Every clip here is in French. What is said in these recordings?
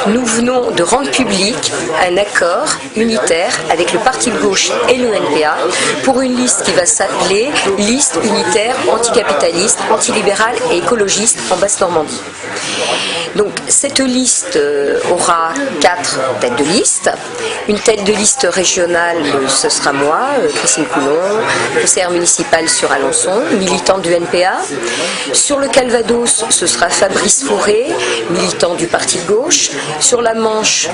nous venons de rendre public un accord unitaire avec le parti de gauche et le NPA pour une liste qui va s'appeler liste unitaire anticapitaliste, antilibérale et écologiste en Basse-Normandie. Donc cette liste aura 4 têtes de liste. Une tête de liste régionale, ce sera moi, Christine Coulon, conseillère municipale sur Alençon, militante du NPA. Sur le Calvados, ce sera Fabrice Fauré, militant du parti de gauche. Sur la Manche,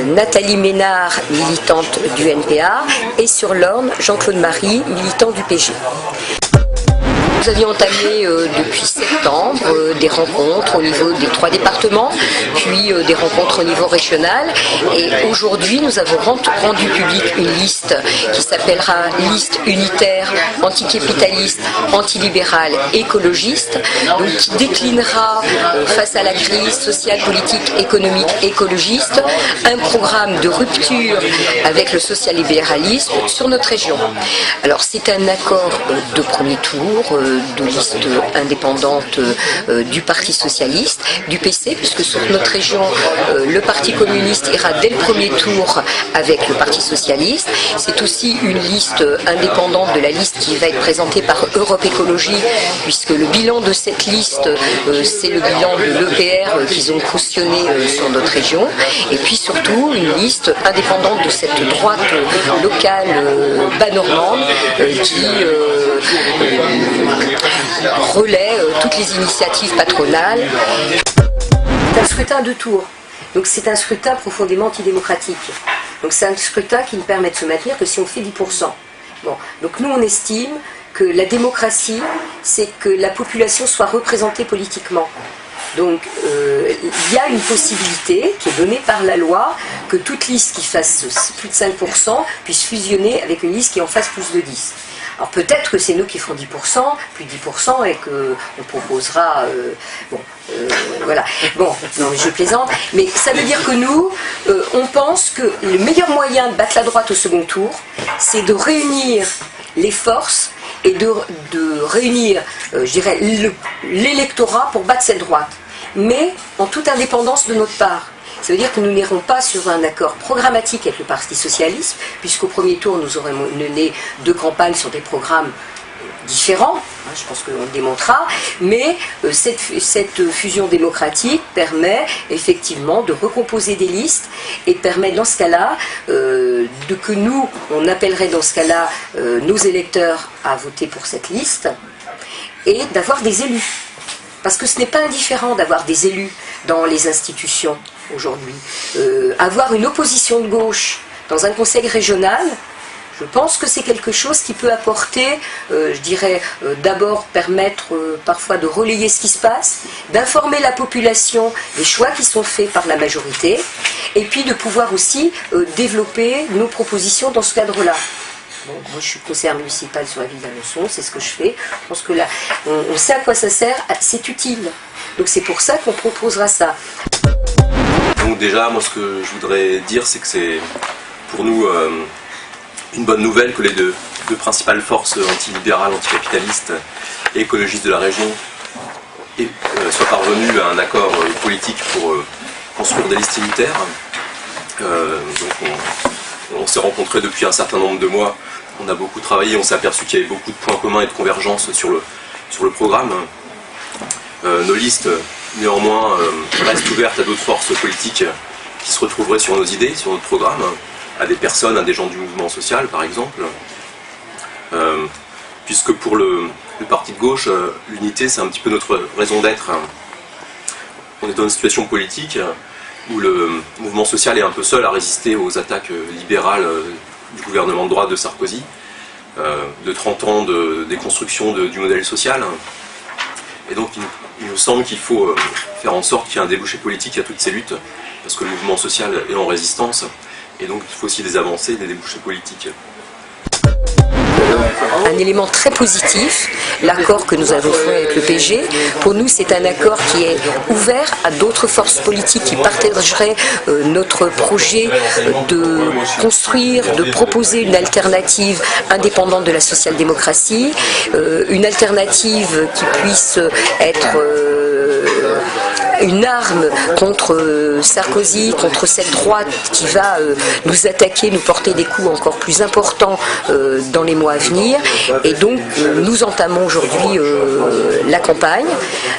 Nathalie Ménard, militante du NPA. Et sur l'Orne, Jean-Claude Marie, militant du PG. Nous avions entamé depuis septembre des rencontres au niveau des 3 départements, puis des rencontres au niveau régional. Et aujourd'hui, nous avons rendu public une liste qui s'appellera liste unitaire anticapitaliste, antilibérale, écologiste, donc qui déclinera face à la crise sociale, politique, économique, écologiste, un programme de rupture avec le social-libéralisme sur notre région. Alors c'est un accord de premier tour, de liste indépendante du Parti socialiste, du PC, puisque sur notre région, le Parti communiste ira dès le premier tour avec le Parti socialiste. C'est aussi une liste indépendante de la liste qui va être présentée par Europe Écologie, puisque le bilan de cette liste, c'est le bilan de l'EPR qu'ils ont cautionné sur notre région. Et puis surtout, une liste indépendante de cette droite locale bas-normande qui relaie toutes les initiatives patronales. C'est un scrutin de tours, donc c'est un scrutin profondément antidémocratique. Donc c'est un scrutin qui ne permet de se maintenir que si on fait 10%. Bon, donc nous on estime que la démocratie, c'est que la population soit représentée politiquement. Donc il y a une possibilité qui est donnée par la loi que toute liste qui fasse plus de 5% puisse fusionner avec une liste qui en fasse plus de 10%. Alors peut-être que c'est nous qui ferons 10%, plus 10%, et qu'on proposera... voilà. Bon, non, mais je plaisante. Mais ça veut dire que nous, on pense que le meilleur moyen de battre la droite au second tour, c'est de réunir les forces et de réunir, je dirais, l'électorat pour battre cette droite. Mais en toute indépendance de notre part. Ça veut dire que nous n'irons pas sur un accord programmatique avec le Parti socialiste, puisqu'au premier tour, nous aurons mené 2 campagnes sur des programmes différents, hein, je pense qu'on le démontrera, mais cette fusion démocratique permet effectivement de recomposer des listes et permet dans ce cas-là que nous, on appellerait dans ce cas-là nos électeurs à voter pour cette liste et d'avoir des élus. Parce que ce n'est pas indifférent d'avoir des élus dans les institutions aujourd'hui. Avoir une opposition de gauche dans un conseil régional, je pense que c'est quelque chose qui peut apporter, je dirais, d'abord permettre parfois de relayer ce qui se passe, d'informer la population des choix qui sont faits par la majorité, et puis de pouvoir aussi développer nos propositions dans ce cadre-là. Bon, moi je suis conseillère municipale sur la ville d'Alençon, c'est ce que je fais. Je pense que là, on sait à quoi ça sert, c'est utile. Donc c'est pour ça qu'on proposera ça. Donc déjà, moi ce que je voudrais dire, c'est que c'est pour nous une bonne nouvelle que les deux principales forces antilibérales, anticapitalistes et écologistes de la région soient parvenues à un accord politique pour construire des listes unitaires. Donc on s'est rencontrés depuis un certain nombre de mois, on a beaucoup travaillé, on s'est aperçu qu'il y avait beaucoup de points communs et de convergences sur le programme. Nos listes, néanmoins, restent ouvertes à d'autres forces politiques qui se retrouveraient sur nos idées, sur notre programme, à des personnes, à des gens du mouvement social, par exemple. Puisque pour le parti de gauche, l'unité, c'est un petit peu notre raison d'être. On est dans une situation politique où le mouvement social est un peu seul à résister aux attaques libérales du gouvernement de droite de Sarkozy, de 30 ans de déconstruction du modèle social. Et donc il nous semble qu'il faut faire en sorte qu'il y ait un débouché politique à toutes ces luttes, parce que le mouvement social est en résistance, et donc il faut aussi des avancées, des débouchés politiques. Un élément très positif, l'accord que nous avons fait avec le PG. Pour nous, c'est un accord qui est ouvert à d'autres forces politiques qui partageraient notre projet de construire, de proposer une alternative indépendante de la social-démocratie, une alternative qui puisse être une arme contre Sarkozy, contre cette droite qui va nous attaquer, nous porter des coups encore plus importants dans les mois à venir. Et donc nous entamons aujourd'hui la campagne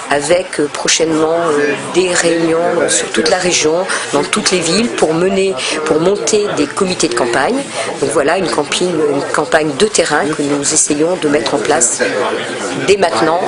avec prochainement des réunions sur toute la région, dans toutes les villes, pour monter des comités de campagne. Donc voilà une campagne de terrain que nous essayons de mettre en place dès maintenant.